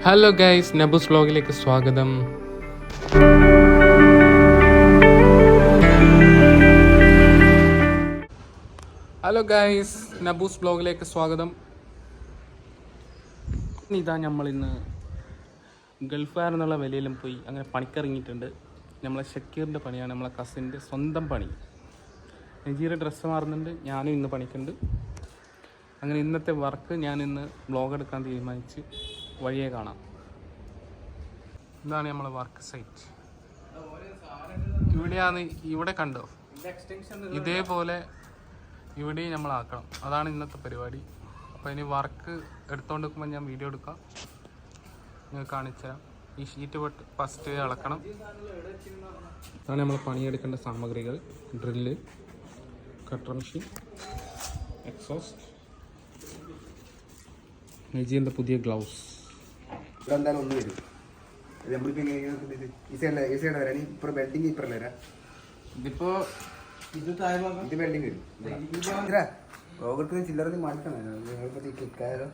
Hello guys, നബൂസ് വ്ലോഗിലേക്ക് സ്വാഗതം. Hello guys, നബൂസ് വ്ലോഗിലേക്ക് സ്വാഗതം. ഇതാ നമ്മളിന്ന് ഗൾഫുകാർ എന്നുള്ള വിലയിലും പോയി അങ്ങനെ പണിക്കിറങ്ങിയിട്ടുണ്ട്. നമ്മളെ ഷക്കീറിൻ്റെ പണിയാണ്, നമ്മളെ കസിൻ്റെ സ്വന്തം പണി. നജീറ് ഡ്രസ്സ് മാറുന്നുണ്ട്, ഞാനും ഇന്ന് പണിക്കുണ്ട്. അങ്ങനെ ഇന്നത്തെ വർക്ക് ഞാനിന്ന് വ്ലോഗ് എടുക്കാൻ തീരുമാനിച്ച് വഴിയെ കാണാം. ഇതാണ് നമ്മളെ വർക്ക് സൈറ്റ്. ഇവിടെയാണ്, ഇവിടെ കണ്ടോ, ഇതേപോലെ ഇവിടെയും നമ്മളാക്കണം. അതാണ് ഇന്നത്തെ പരിപാടി. അപ്പോൾ ഇനി വർക്ക് എടുത്തുകൊണ്ട് നിൽക്കുമ്പോൾ ഞാൻ വീഡിയോ എടുക്കാം, നിങ്ങൾക്ക് കാണിച്ചു തരാം. ഈ ഷീറ്റ് ഫസ്റ്റ് അളക്കണം. അതാണ് നമ്മൾ പണിയെടുക്കേണ്ട സാമഗ്രികൾ: ഡ്രില്ല്, കട്ടർ മെഷീൻ, എക്സോസ്റ്റ്, നജീറിൻ്റെ പുതിയ ഗ്ലൗസ്. ഇവിടെ എന്തായാലും ഒന്ന് വരും. നമ്മളിപ്പോൾ ഈ സൈഡ് വരാൻ ഇപ്പോൾ ബെൽഡിങ് ഇപ്പറല്ല വരാം. ഇതിപ്പോൾ ഇത് ബെൽഡിങ് വരും. റോബർട്ടിന് ചില്ലറന്ന് മാറ്റണം. ഞങ്ങളിപ്പോൾ ക്ലിക്കായാലോ.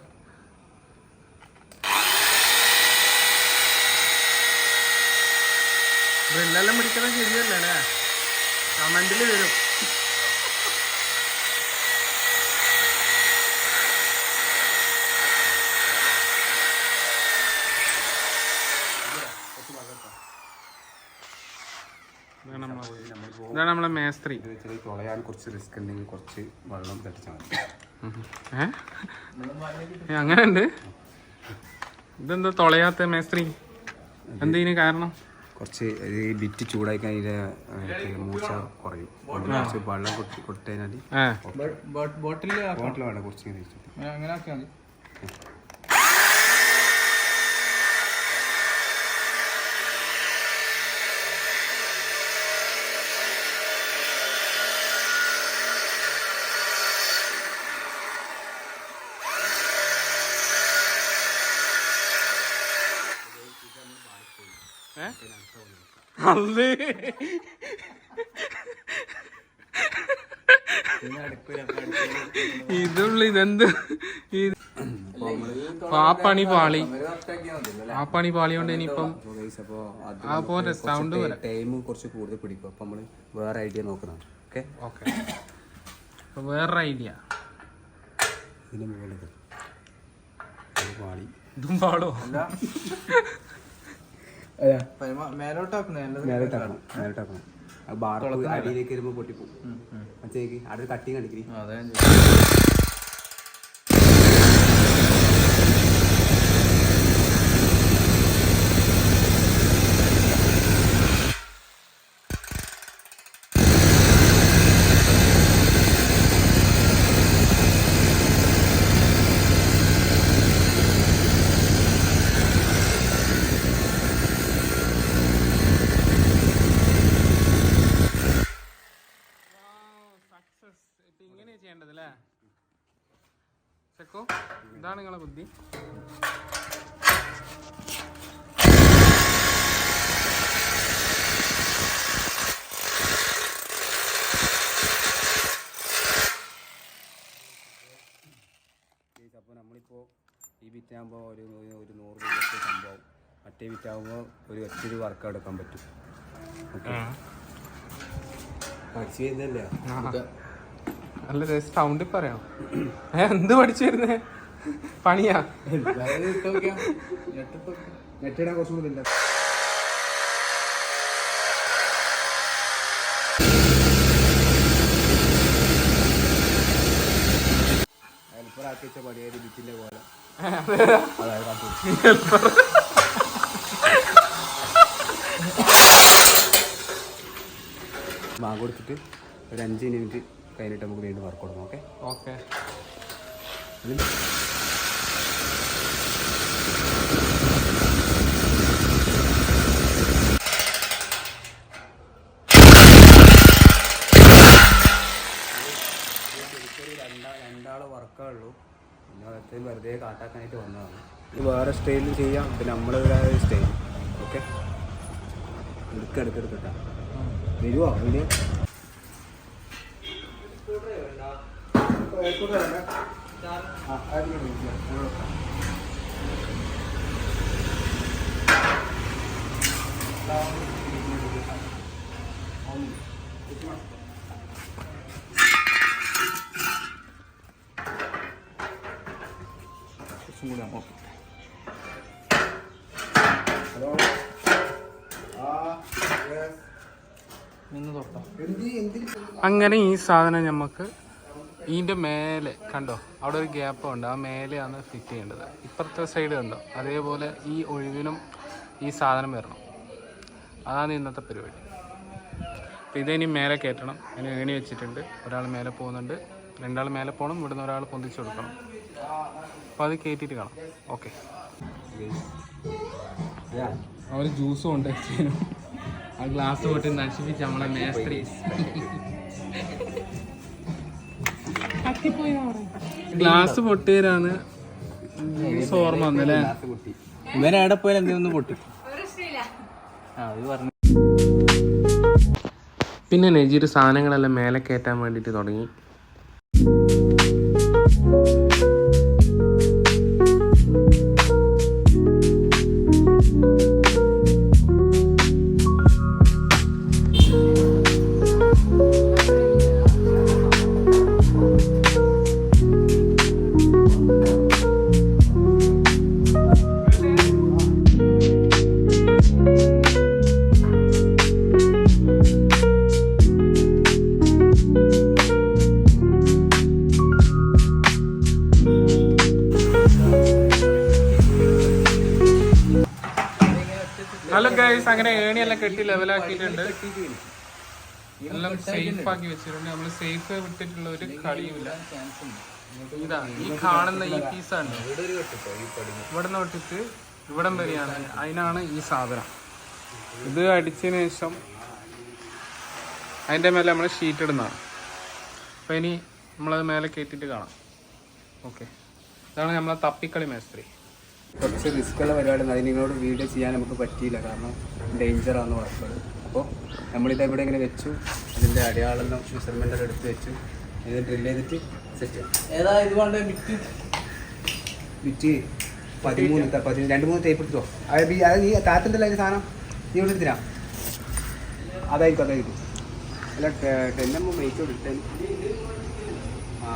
ഡ്രില്ലെല്ലാം പിടിക്കുന്നത് ശരിയല്ലേ അല്ലേ? കമൻറ്റിൽ വരും. ഇതാണ് നമ്മളെ മേസ്ത്രി. തുളയാൻ കുറച്ച് റിസ്ക് ഉണ്ടെങ്കിൽ കുറച്ച് വെള്ളം തട്ടിച്ചാൽ മതി. അങ്ങനെ ഉണ്ട്. ഇതെന്താ തുളയാത്ത മേസ്ത്രി? എന്തിന് കാരണം? കുറച്ച് ഈ ബിറ്റ് ചൂടായി കഴിഞ്ഞാൽ മൂർച്ച കുറയും. കുറച്ച് വെള്ളം കൊടുത്തതിനാൽ ബോട്ടിൽ വേണം കുറച്ച് അങ്ങനെ ആക്കിയാൽ മതി. ഇതെന്ത് ആ പണി പാളി കൊണ്ട് ഇനിയിപ്പം അതുപോലെ സൗണ്ട് ടൈം കുറച്ച് കൂടുതൽ പിടിക്കും. അപ്പൊ നമ്മള് വേറെ ഐഡിയ നോക്കുന്നതാണ്. ഓക്കെ. അപ്പൊ വേറൊരു ഐഡിയ. ഇതിന് മുകളിൽ പാളി ഇതും പാളോ? മേലോട്ടാക്കണം. അടിയിലേക്ക് വരുമ്പോ പൊട്ടിപ്പോകും. മറ്റേക്ക് അവിടെ കട്ടിങ് കണ്ടിക്കരി. ഇങ്ങനെ ചെയ്യേണ്ടത് അല്ലേ ചെക്കോ? ഇതാണ് നിങ്ങളെ ബുദ്ധി. അപ്പോൾ നമ്മളിപ്പോൾ ഈ ബിറ്റാകുമ്പോൾ ഒരു 100 രൂപ സംഭവം, മറ്റേ ബിറ്റാകുമ്പോൾ ഒരു ഒറ്റൊരു വർക്ക് എടുക്കാൻ പറ്റും. പഠിച്ചു ചെയ്യുന്നല്ലേ? നല്ല സൗണ്ട് പറയാം. എന്ത് പഠിച്ചു വരുന്നേ? പണിയാ? നെറ്റിടാൻ കുറച്ചും കൂടി ഇല്ല. ഹെൽപ്പറാക്കി വെച്ച പണിയായത് ബിറ്റിന്റെ പോലെ. ബാങ്ക് കൊടുത്തിട്ട് ഒരു 5 മിനിറ്റ് കഴിഞ്ഞിട്ട് നമുക്ക് വീണ്ടും വർക്ക് കൊടുക്കാം. ഓക്കെ. രണ്ടാള് വർക്കേ ഉള്ളൂ. പിന്നെ വെറുതെ കാട്ടാക്കാനായിട്ട് വന്നതാണ്. ഇത് വേറെ സ്റ്റൈലിൽ ചെയ്യാം. പിന്നെ നമ്മൾ ഒരു സ്റ്റൈൽ. ഓക്കെ, എടുക്കെടുക്കെടുക്കട്ടാ വരുമോ? അതിന് ഹലോ. അങ്ങനെ ഈ സാധനം നമുക്ക് ഇതിൻ്റെ മേലെ കണ്ടോ, അവിടെ ഒരു ഗ്യാപ്പ് ഉണ്ട്, ആ മേലെയാണ് ഫിറ്റ് ചെയ്യേണ്ടത്. ഇപ്പുറത്തെ സൈഡ് കണ്ടോ, അതേപോലെ ഈ ഒഴിവിനും ഈ സാധനം വരണം. അതാണ് ഇന്നത്തെ പരിപാടി. അപ്പോൾ ഇതേനി മേലെ കയറ്റണം. അതിന് ഏണി വെച്ചിട്ടുണ്ട്. ഒരാൾ മേലെ പോകുന്നുണ്ട്, 2 ആൾ മേലെ പോകണം, ഇവിടുന്ന് ഒരാൾ പൊന്തിച്ച് കൊടുക്കണം. അപ്പോൾ അത് കയറ്റിയിട്ട് കാണാം. ഓക്കെ. അവർ ജ്യൂസ് കൊണ്ടുവച്ചു, ആ ഗ്ലാസ് പോയിട്ട് നശിപ്പിച്ച് നമ്മളെ മേസ്ത്രി. ഗ്ലാസ് പൊട്ടിയവരാണ് ജ്യൂസ് ഓർമ്മ വന്നല്ലേ. ഇവരെവിടെ പോയാൽ എന്തെങ്കിലും പൊട്ടി. പിന്നെ നജീർ സാധനങ്ങളെല്ലാം മേലെ കയറ്റാൻ വേണ്ടിയിട്ട് തുടങ്ങി. ഹലോ ഗൈസ്, അങ്ങനെ ഏണിയെല്ലാം കെട്ടി ലെവലാക്കിയിട്ടുണ്ട്. എല്ലാം സേഫ് ആക്കി വെച്ചിട്ടുണ്ട്. നമ്മൾ സേഫ് വിട്ടിട്ടുള്ള ഒരു കളിയുമില്ല. ഇതാ ഈ കാണുന്ന ഈ പീസാണ് ഇവിടെ നിന്ന് വിട്ടിട്ട് ഇവിടം വരെയാണ്. അതിനാണ് ഈ സാധനം. ഇത് അടിച്ചതിന് ശേഷം അതിൻ്റെ മേലെ നമ്മൾ ഷീറ്റ് ഇടുന്നതാണ്. അപ്പോൾ ഇനി നമ്മളത് മേലെ കയറ്റിയിട്ട് കാണാം. ഓക്കെ, ഇതാണ് നമ്മളെ തപ്പിക്കളി മേസ്ത്രി. കുറച്ച് റിസ്ക്കുള്ള പരിപാടി. അതിന് നിങ്ങളോട് വീഡിയോ ചെയ്യാൻ നമുക്ക് പറ്റിയില്ല, കാരണം ഡേഞ്ചറാണെന്ന് പറഞ്ഞത്. അപ്പോൾ നമ്മളിത് ഇവിടെ ഇങ്ങനെ വെച്ചു, അതിൻ്റെ അടയാളെല്ലാം മെഷർമെൻ്റെല്ലാം എടുത്ത് വെച്ചു. ഇത് ഡ്രിൽ ചെയ്തിട്ട് സെറ്റ് ചെയ്യാം. ഏതാ ഇത് കൊണ്ട് ബിറ്റ് 2-3 തേപ്പ് എടുത്തോ. അത് ഈ താത്തിൻ്റെ അതിന് സാധനം നീ ഇവിടെ എടുത്തിനാ. അതായിരിക്കും അല്ല 10 വെയിറ്റ് കൊടുത്തേ. ആ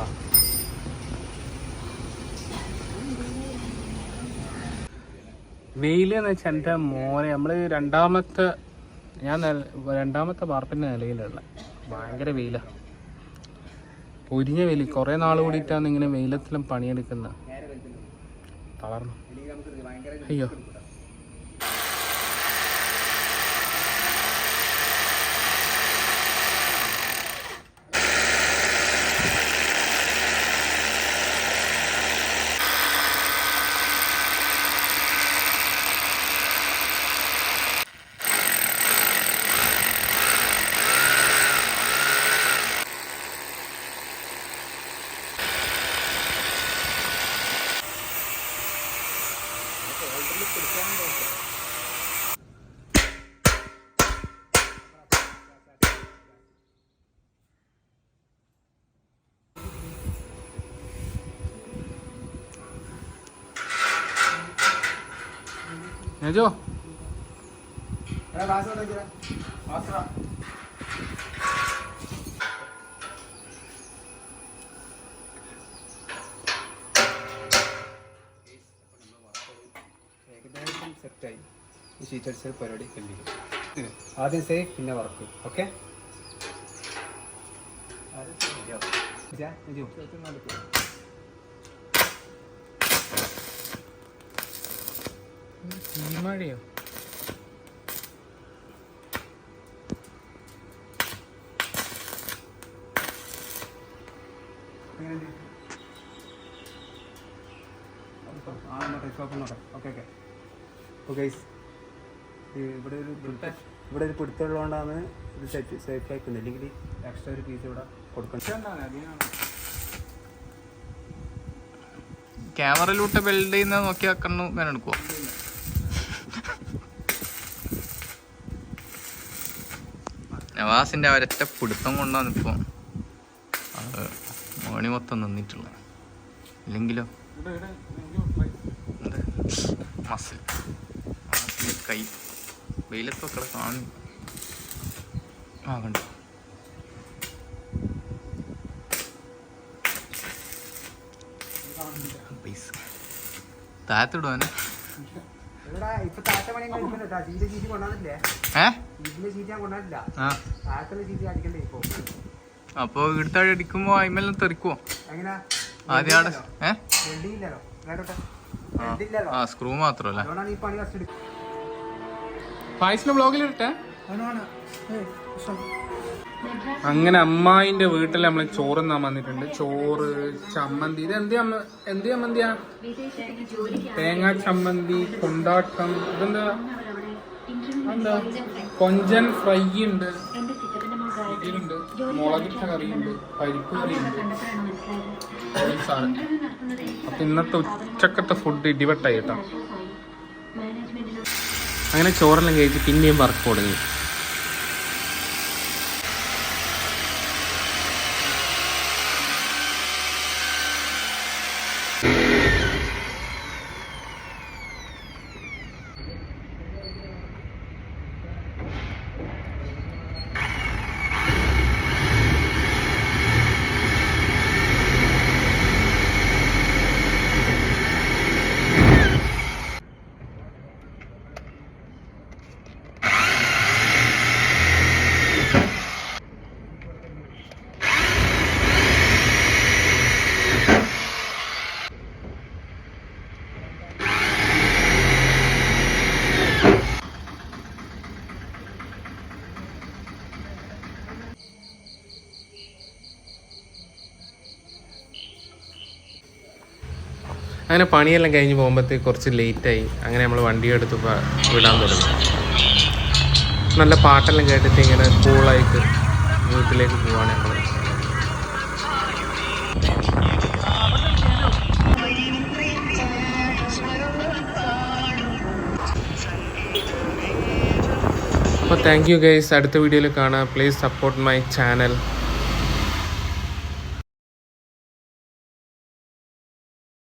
വെയിൽ എന്ന് വെച്ചാൽ എൻ്റെ മോനെ, നമ്മൾ രണ്ടാമത്തെ വാർപ്പിൻ്റെ നിലയിലുള്ള ഭയങ്കര വെയിലാണ്. പൊരിഞ്ഞ വെയിൽ. കുറേ നാൾ കൂടിയിട്ടാണ് ഇങ്ങനെ വെയിലത്തിലും പണിയെടുക്കുന്നത്. തളർന്നു. അയ്യോ, നജോ ഏകദേശം സെറ്റായി. ഈ ഷീറ്റ് അടിച്ച പരിപാടി കണ്ടിരിക്കും. ആദ്യം സേഫ്, പിന്നെ വർക്ക്. ഓക്കെ, മഴയോ? ഇവിടെ ഒരു പിടുത്തമുള്ളതുകൊണ്ടാണ് ഇത് സേഫ് ആക്കുന്നത്. അല്ലെങ്കിൽ എക്സ്ട്രാ ഒരു പീസ് ഇവിടെ കൊടുക്കണം. ക്യാമറയിലൂട്ട് ബിൽഡ് ചെയ്യുന്ന നോക്കി കണ്ണു വേണം എടുക്കുവോ? നവാസിന്റെ ഒരൊറ്റ പിടുത്തം കൊണ്ടാണ് ഇപ്പൊ മോണി മൊത്തം നിന്നിട്ടുള്ളത്. ഇല്ലെങ്കിലോ മസിൽ കൈ വെയിലത്തൊക്കെ കാണും. ആ കണ്ടു. താഴത്തിടുവാനെ ഇവിടെ ഇപ്പൊ താഴത്തെ പണി എടുക്കുന്നുണ്ടാ ഇതിന്റെ ചീറ്റി കൊണ്ടാന്നില്ലേ ഇതിന്റെ ചീറ്റി ഞാൻ കൊണ്ടാന്നില്ല താഴത്തുള്ള ചീറ്റി അടിക്കണ്ടേ ഇപ്പൊ അപ്പൊ വീട്ടാടി അടിക്കുമ്പോ അയിമെല്ലാം തെറിക്കുവോ എങ്ങനാ ആദ്യം വെൽഡിംഗ് ഇല്ലല്ലോ സ്ക്രൂ മാത്രല്ലേ അതുകൊണ്ടാണ് ഈ പണി ഫസ്റ്റ് എടുക്കുന്നത്. ഫായ്സിന്റെ ബ്ലോഗിലിട്ടെ അങ്ങനെ അമ്മായിന്റെ വീട്ടിൽ നമ്മൾ ചോറ് തിന്നാൻ വന്നിട്ടുണ്ട്. ചോറ്, ചമ്മന്തി. ഇത് എന്ത് ചമ്മന്തിയാ? തേങ്ങാ ചമ്മന്തി, കൊണ്ടാട്ടം. ഇതെന്താ? എന്താ? കൊഞ്ചൻ ഫ്രൈ ഉണ്ട്, ഇതിലുണ്ട്, മുളകിട്ട കറിയുണ്ട്, പരിപ്പ് കറിയുണ്ട്. അപ്പൊ ഇന്നത്തെ ഉച്ചക്കത്തെ ഫുഡ് ഇടിവട്ടായി കേട്ടോ. അങ്ങനെ ചോറെല്ലാം കഴിച്ച് പിന്നെയും വർക്ക് തുടങ്ങി. അങ്ങനെ പണിയെല്ലാം കഴിഞ്ഞ് പോകുമ്പോഴത്തേക്ക് കുറച്ച് ലേറ്റായി. അങ്ങനെ നമ്മൾ വണ്ടി എടുത്ത് വിടാൻ തുടങ്ങി. നല്ല പാട്ടെല്ലാം കേട്ടിട്ട് ഇങ്ങനെ കൂളായിട്ട് വീട്ടിലേക്ക് പോവാണ് നമ്മൾ. അപ്പോൾ താങ്ക് യു ഗൈസ്. അടുത്ത വീഡിയോയിൽ കാണാം. Please support my channel.